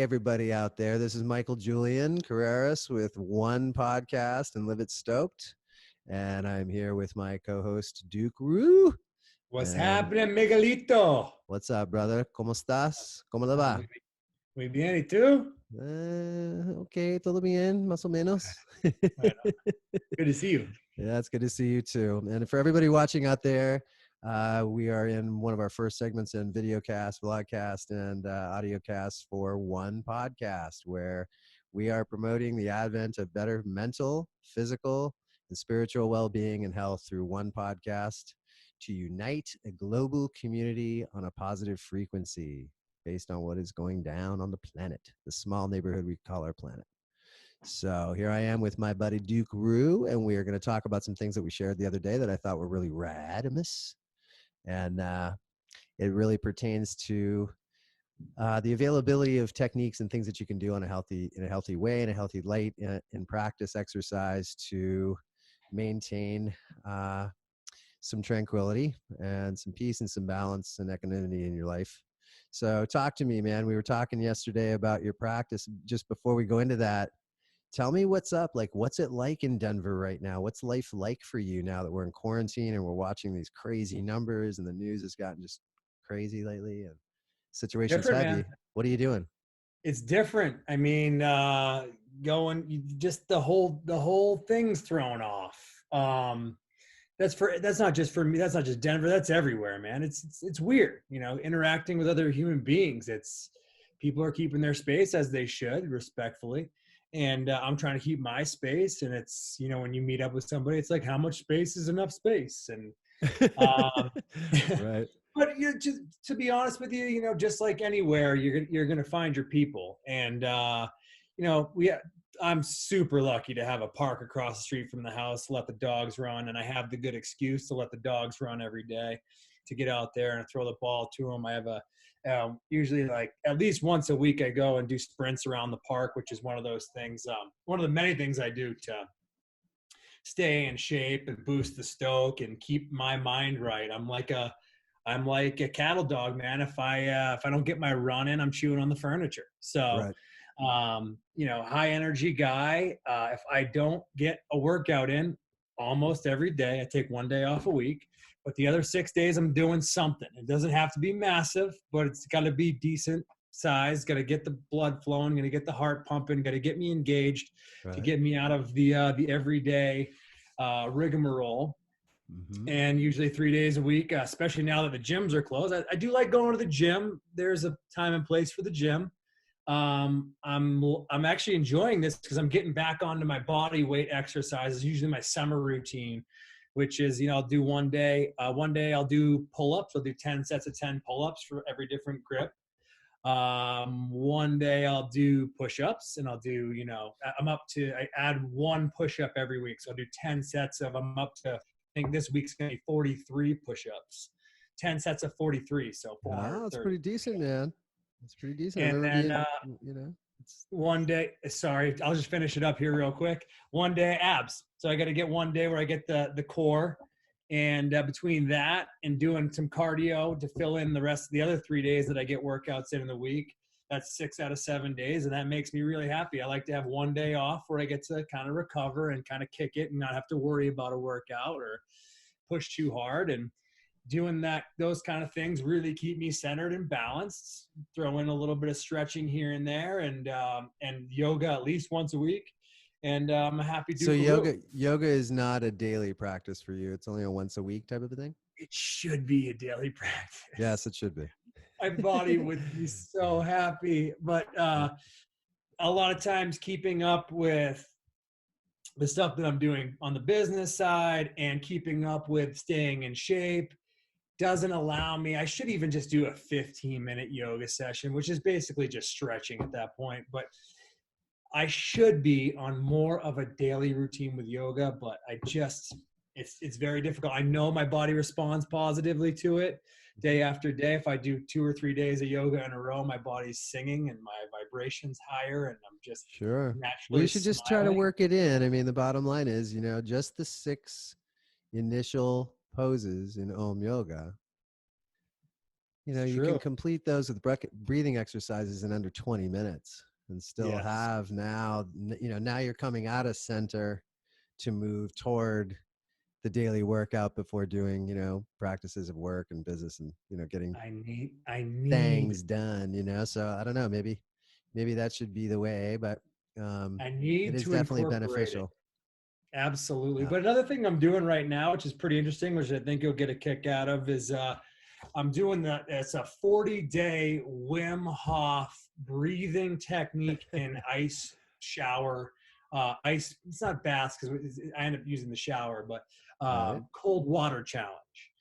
Hey, everybody out there. This is Michael Julian Carreras with One Podcast and It Stoked. And I'm here with my co-host, Duke Rue. What's And happening, Miguelito? what's up, brother? ¿Cómo estás? ¿Cómo le va? Muy bien, ¿y tú? Okay, todo bien, más o menos. Right on. Good to see you. Yeah, it's good to see you too. And for everybody watching out there, we are in one of our first segments in videocast, vlogcast, and audiocast for One Podcast, where we are promoting the advent of better mental, physical, and spiritual well-being and health through one podcast to unite a global community on a positive frequency based on what is going down on the planet, the small neighborhood we call our planet. So here I am with my buddy Duke Rue, and we are going to talk about some things that we shared the other day that I thought were really radimus. And it really pertains to the availability of techniques and things that you can do in a healthy way, in a healthy light, in practice, exercise to maintain some tranquility and some peace and some balance and equanimity in your life. So talk to me, man. We were talking yesterday about your practice. Just before we go into that, tell me what's up. Like, what's it like in Denver right now? What's life like for you now that we're in quarantine and we're watching these crazy numbers and the news has gotten just crazy lately and situation's Different, heavy? man. What are you doing? It's different. I mean, just the whole thing's thrown off. That's not just for me. That's not just Denver. That's everywhere, man. It's weird, interacting with other human beings. People are keeping their space as they should, respectfully. And I'm trying to keep my space. And it's, when you meet up with somebody, it's like, how much space is enough space? And Right. but just to be honest with you, just like anywhere, you're gonna find your people. And I'm super lucky to have a park across the street from the house, let the dogs run, and I have the good excuse to let the dogs run every day, to get out there and throw the ball to them. I have usually like at least once a week I go and do sprints around the park, which is one of those things, one of the many things I do to stay in shape and boost the stoke and keep my mind right. I'm like a cattle dog, man. If I don't get my run in, I'm chewing on the furniture. So Right. high energy guy. If I don't get a workout in almost every day, I take one day off a week, but the other 6 days I'm doing something. It doesn't have to be massive, but it's got to be decent size. Got to get the blood flowing, got to get the heart pumping, got to get me engaged, Right. to get me out of the everyday rigmarole. Mm-hmm. And usually 3 days a week, especially now that the gyms are closed. I do like going to the gym. There's a time and place for the gym. I'm actually enjoying this because I'm getting back onto my body weight exercises, usually my summer routine, which is, I'll do one day I'll do pull-ups. I'll do 10 sets of 10 pull-ups for every different grip. One day I'll do push-ups, and I'll do, I add one push-up every week. So I'll do 10 sets of, I'm up to, I think this week's going to be 43 push-ups, 10 sets of 43. So 430. Wow, that's pretty decent, man. It's pretty decent. And then, one day, sorry, I'll just finish it up here real quick. One day abs. So I got to get one day where I get the core, and between that and doing some cardio to fill in the rest of the other 3 days that I get workouts in the week, that's 6 out of 7 days. And that makes me really happy. I like to have one day off where I get to kind of recover and kind of kick it and not have to worry about a workout or push too hard. And doing those kind of things really keep me centered and balanced. Throw in a little bit of stretching here and there, and yoga at least once a week. And I'm happy to. So yoga is not a daily practice for you. It's only a once a week type of a thing. It should be a daily practice. Yes, it should be. My body would be so happy, but a lot of times keeping up with the stuff that I'm doing on the business side and keeping up with staying in shape doesn't allow me. I should even just do a 15-minute yoga session, which is basically just stretching at that point. But I should be on more of a daily routine with yoga, but it's very difficult. I know my body responds positively to it day after day. If I do 2 or 3 days of yoga in a row, my body's singing and my vibration's higher, and I'm just sure. naturally We should just try to work it in. I mean, the bottom line is, just the 6 initial poses in Om Yoga, you know, It's you can true. complete those with breathing exercises in under 20 minutes and still Yes. have now, you know, now you're coming out of center to move toward the daily workout before doing, you know, practices of work and business and, you know, getting I need things done, you know. So I don't know, maybe that should be the way, but I it need is to definitely incorporate it. beneficial. Absolutely. Yeah. But another thing I'm doing right now, which is pretty interesting, which I think you'll get a kick out of, is I'm doing it's a 40-day Wim Hof breathing technique in ice shower. Ice, it's not baths because I end up using the shower, but Right. cold water challenge.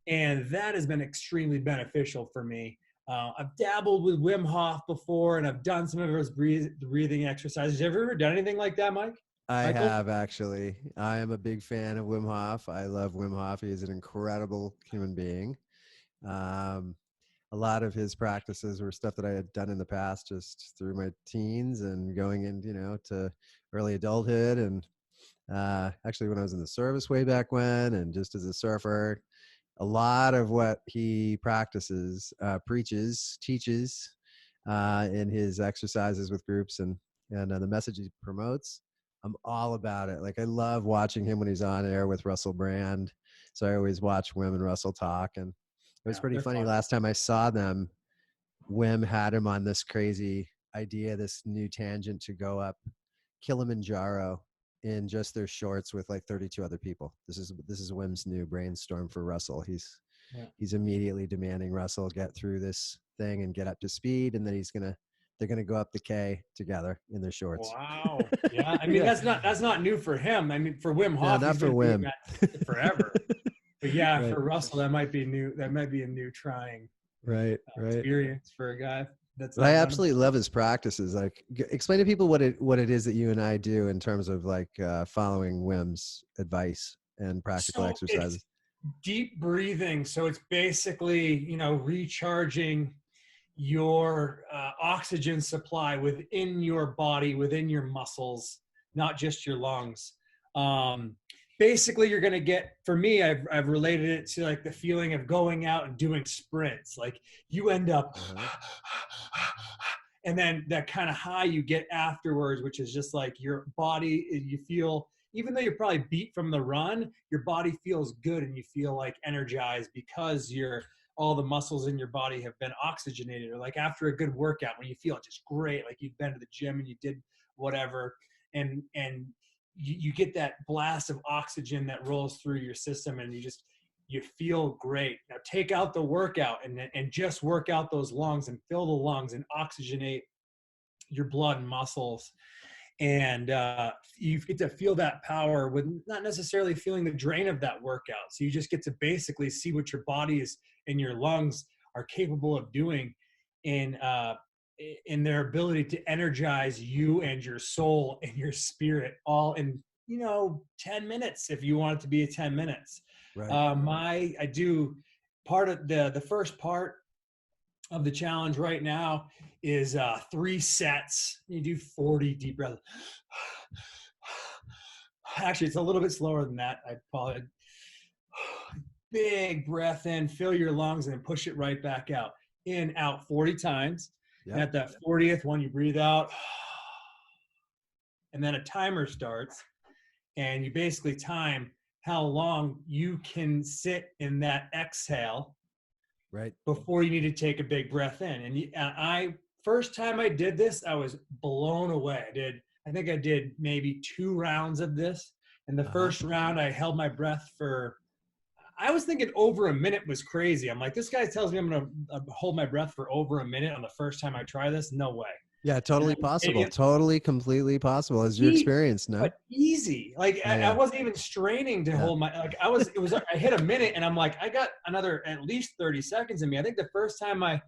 And that has been extremely beneficial for me. I've dabbled with Wim Hof before, and I've done some of those breathing exercises. Have you ever done anything like that, I Michael? have actually. I am a big fan of Wim Hof. I love Wim Hof. He is an incredible human being. Um, a lot of his practices were stuff that I had done in the past, just through my teens and going in, you know, to early adulthood, and actually when I was in the service way back when, and just as a surfer. A lot of what he practices, preaches, teaches in his exercises with groups, and the message he promotes. I'm all about it. Like I love watching him when he's on air with Russell Brand. So I always watch Wim and Russell talk, and it was Yeah, pretty they're funny. fun. Last time I saw them, Wim had him on this crazy idea, this new tangent to go up Kilimanjaro in just their shorts with like 32 other people. This is Wim's new brainstorm for Russell. Yeah. He's immediately demanding Russell get through this thing and get up to speed, and then they're gonna go up the K together in their shorts. Wow. Yeah. I mean, Yeah, that's not new for him. I mean, for Wim no, Hof, not he's for been doing Wim. that forever. But yeah, Right, for Russell, that might be new. That might be a new trying right. experience for a guy that's But I not done it absolutely before. love his practices. Like, explain to people what it is that you and I do in terms of like following Wim's advice and practical So it's exercises. deep breathing. So it's basically, recharging your oxygen supply within your body, within your muscles, not just your lungs. Um, Basically, you're going to get, for me, I've related it to like the feeling of going out and doing sprints. Like you end up, Uh-huh. and then that kind of high you get afterwards, which is just like your body, you feel, even though you're probably beat from the run, your body feels good and you feel like energized because all the muscles in your body have been oxygenated. Or like after a good workout when you feel just great, like you've been to the gym and you did whatever, and you get that blast of oxygen that rolls through your system, and you feel great. Now take out the workout and just work out those lungs and fill the lungs and oxygenate your blood and muscles. And you get to feel that power with not necessarily feeling the drain of that workout. So you just get to basically see what your body is and your lungs are capable of doing in their ability to energize you and your soul and your spirit all in 10 minutes if you want it to be 10 minutes. Right. I do part of the first part of the challenge right now is 3 sets. You do 40 deep breaths. Actually, it's a little bit slower than that. I apologize. Big breath in, fill your lungs, and then push it right back out. In, out 40 times. And Yep. at that 40th one, you breathe out. And then a timer starts. And you basically time how long you can sit in that exhale Right. before you need to take a big breath in. And first time I did this, I was blown away. I think I did maybe 2 rounds of this. And the Uh-huh. first round, I held my breath I was thinking over a minute was crazy. I'm like, this guy tells me I'm going to hold my breath for over a minute on the first time I try this. No way. Yeah, And totally then possible. maybe Totally, completely possible. As your easy, experience, no? but easy. Like Oh I yeah. wasn't even straining to Yeah. hold I hit a minute and I'm like, I got another at least 30 seconds in me. I think the first time I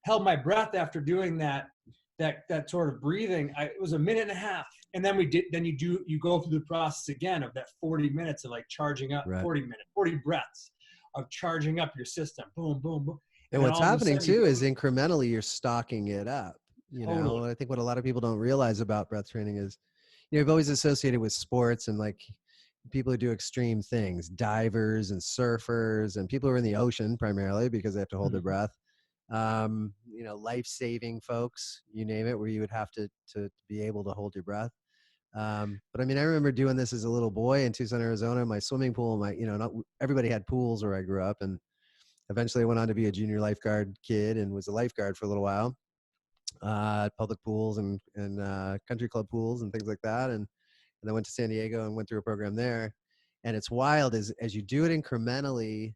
held my breath after doing that sort of breathing, it was a minute and a half. And then you go through the process again of that 40 minutes of like charging up, Right. 40 breaths of charging up your system. Boom, boom, boom. And And then what's all of a happening sudden you too go is incrementally you're stocking it up. You totally. know, I think what a lot of people don't realize about breath training is, you know, you've always associated with sports and like people who do extreme things, divers and surfers and people who are in the ocean primarily because they have to hold their Mhm. breath. life-saving folks, you name it, where you would have to be able to hold your breath. But I mean, I remember doing this as a little boy in Tucson, Arizona. My swimming pool, not everybody had pools where I grew up, and eventually I went on to be a junior lifeguard kid and was a lifeguard for a little while, public pools and country club pools and things like that. And I went to San Diego and went through a program there. And it's wild as you do it incrementally,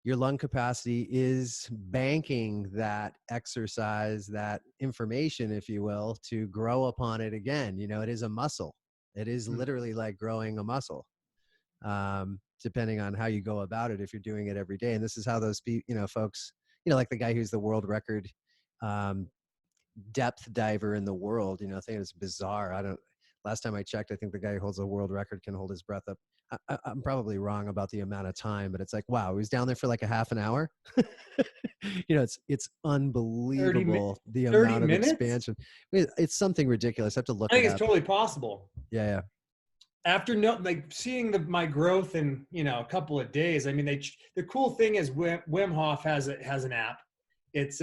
your lung capacity is banking that exercise, that information, if you will, to grow upon it again. It is a muscle. It is literally like growing a muscle, depending on how you go about it, if you're doing it every day. And this is how those folks, like the guy who's the world record um, depth diver in the world, I think it's bizarre. Last time I checked, I think the guy who holds the world record can hold his breath up. I'm probably wrong about the amount of time, but it's like, wow, he was down there for like a half an hour. It's 30 unbelievable the 30 amount of minutes? expansion. It's something ridiculous. I have to look I think it it's up. totally possible. Yeah. After seeing my growth in a couple of days. I mean, the cool thing is Wim Hof has an app. It's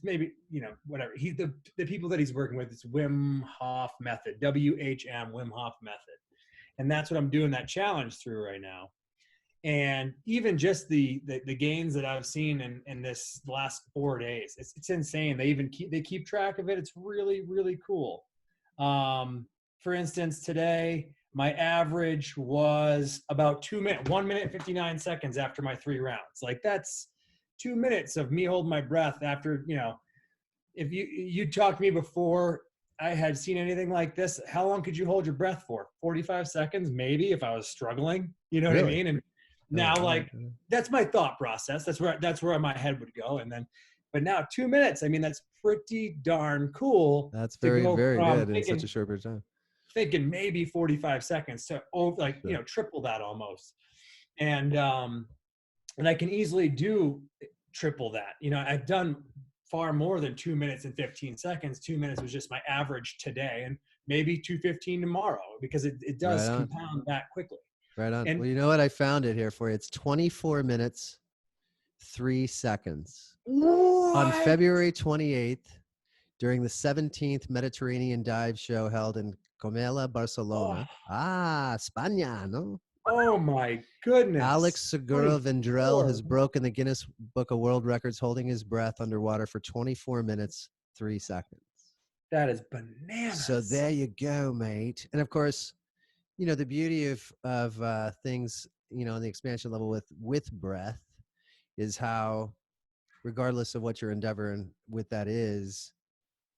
maybe whatever the people that he's working with. It's Wim Hof method, WHM Wim Hof method, and that's what I'm doing that challenge through right now. And even just the gains that I've seen in this last 4 days, it's insane. They keep track of it. It's really, really cool. For instance, today my average was about 2 minutes, 1 minute 59 seconds after my 3 rounds. Like, that's 2 minutes of me holding my breath after, if you talked to me before I had seen anything like this, how long could you hold your breath for? 45 seconds, maybe, if I was struggling, you know Really? what I mean? And now, like, that's my thought process. That's where my head would go. And then, but now 2 minutes, I mean, that's pretty darn cool. That's to very, go very from good in such a short period of time. thinking maybe 45 seconds to triple that almost. And I can easily do triple that. I've done far more than 2 minutes and 15 seconds. 2 minutes was just my average today, and maybe 2:15 tomorrow, because it does compound that quickly. Right on. And well, you know what? I found it here for you. It's 24 minutes, 3 seconds. what? On February 28th, during the 17th Mediterranean Dive Show held in Comella, Barcelona. España, no? Oh my goodness. Alex Segura Vendrell has broken the Guinness Book of World Records holding his breath underwater for 24 minutes, 3 seconds. That is bananas. So there you go, mate. And of course, the beauty of things, on the expansion level with breath is how, regardless of what your endeavor and with that is,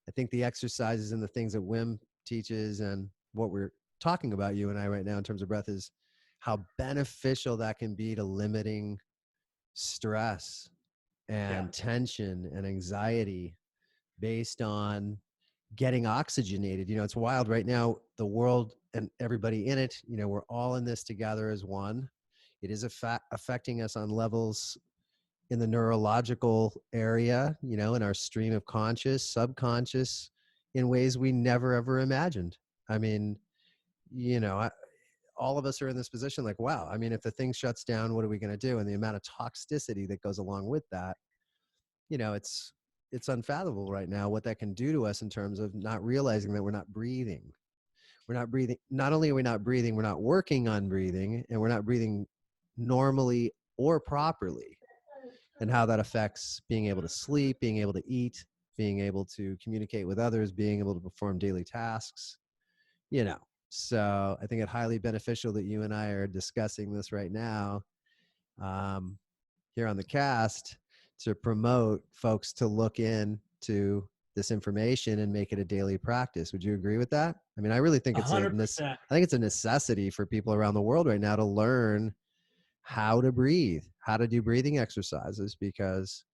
I think the exercises and the things that Wim teaches and what we're talking about, you and I right now, in terms of breath, is how beneficial that can be to limiting stress and tension and anxiety based on getting oxygenated. It's wild right now, the world and everybody in it, we're all in this together as one. It is affecting us on levels in the neurological area, in our stream of conscious, subconscious, in ways we never ever imagined. I mean, all of us are in this position like, wow, I mean, if the thing shuts down, what are we going to do? And the amount of toxicity that goes along with that, it's unfathomable right now what that can do to us in terms of not realizing that we're not breathing. We're not breathing. Not only are we not breathing, we're not working on breathing, and we're not breathing normally or properly. And how that affects being able to sleep, being able to eat, being able to communicate with others, being able to perform daily tasks, So I think it's highly beneficial that you and I are discussing this right now here on the cast to promote folks to look into this information and make it a daily practice. Would you agree with that? I mean, I really think it's 100%. I think it's a necessity for people around the world right now to learn how to breathe, how to do breathing exercises, because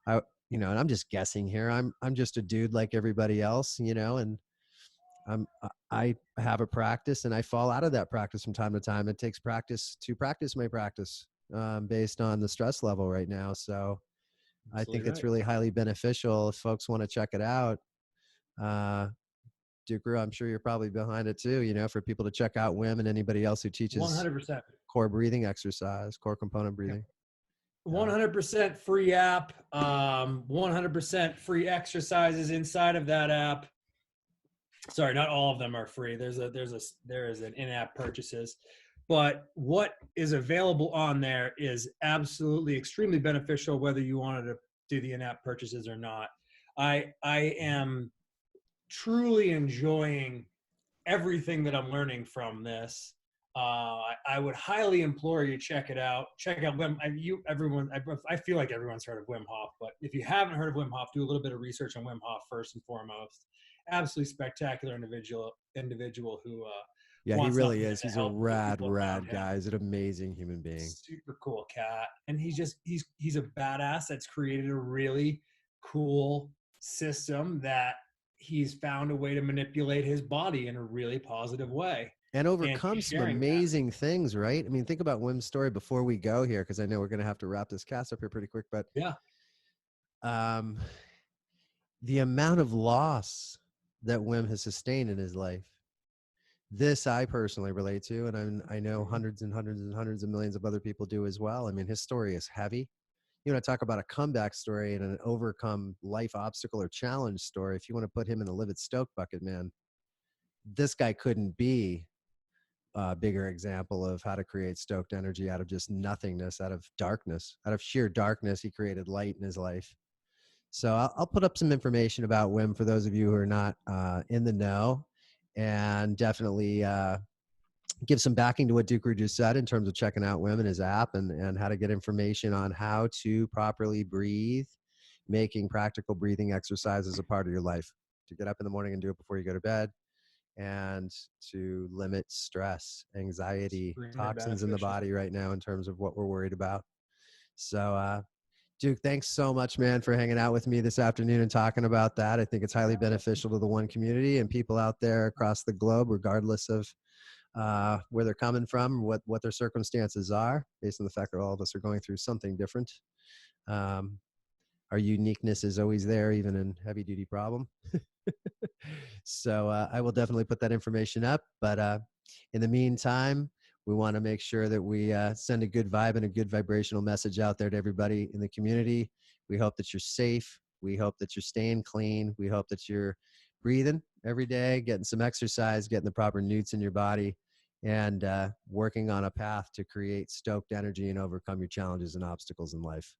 and I'm just guessing here. I'm just a dude like everybody else, and I have a practice and I fall out of that practice from time to time. It takes practice to practice my practice based on the stress level right now. So I think it's really highly beneficial if folks want to check it out. Duker, I'm sure you're probably behind it too, for people to check out Wim and anybody else who teaches 100% core breathing exercise, core component breathing. 100% free app, 100% free exercises inside of that app. Sorry, not all of them are free. There is an in-app purchases, but what is available on there is absolutely extremely beneficial whether you wanted to do the in-app purchases or not. I am truly enjoying everything that I'm learning from this. I would highly implore you check it out. Check out Wim. I feel like everyone's heard of Wim Hof, but if you haven't heard of Wim Hof, do a little bit of research on Wim Hof first and foremost. Absolutely spectacular individual who Yeah, he wants really nothing is. to He's a help the rad, people around rad him. guy. He's an amazing human being. Super cool cat, and he's a badass that's created a really cool system that he's found a way to manipulate his body in a really positive way And and overcome he's some sharing that. amazing things, right? I mean, think about Wim's story before we go here, because I know we're going to have to wrap this cast up here pretty quick. But Yeah, um, the amount of loss that Wim has sustained in his life, this I personally relate to, and I know hundreds and hundreds and hundreds of millions of other people do as well. I mean, his story is heavy. You want to talk about a comeback story and an overcome life obstacle or challenge story. If you want to put him in the Live It Stoked bucket, man, this guy couldn't be a bigger example of how to create stoked energy out of just nothingness, out of darkness, out of sheer darkness. He created light in his life. So I'll put up some information about Wim for those of you who are not in the know, and definitely give some backing to what Duker just said in terms of checking out Wim and his app, and how to get information on how to properly breathe, making practical breathing exercises a part of your life, to get up in the morning and do it before you go to bed, and to limit stress, anxiety, extremely toxins in the beneficial. body right now in terms of what we're worried about. So, Duke, thanks so much, man, for hanging out with me this afternoon and talking about that. I think it's highly beneficial to the One community and people out there across the globe, regardless of where they're coming from, what their circumstances are, based on the fact that all of us are going through something different. Um, our uniqueness is always there, even in heavy duty problem. So I will definitely put that information up. But in the meantime, we want to make sure that we send a good vibe and a good vibrational message out there to everybody in the community. We hope that you're safe. We hope that you're staying clean. We hope that you're breathing every day, getting some exercise, getting the proper newts in your body, and working on a path to create stoked energy and overcome your challenges and obstacles in life.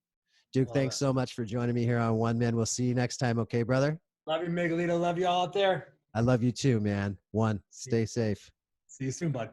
Duke, Love thanks it. so much for joining me here on One Man. We'll see you next time. Okay, brother? Love you, Miguelito. Love you all out there. I love you too, man. One, stay safe. See you soon, bud.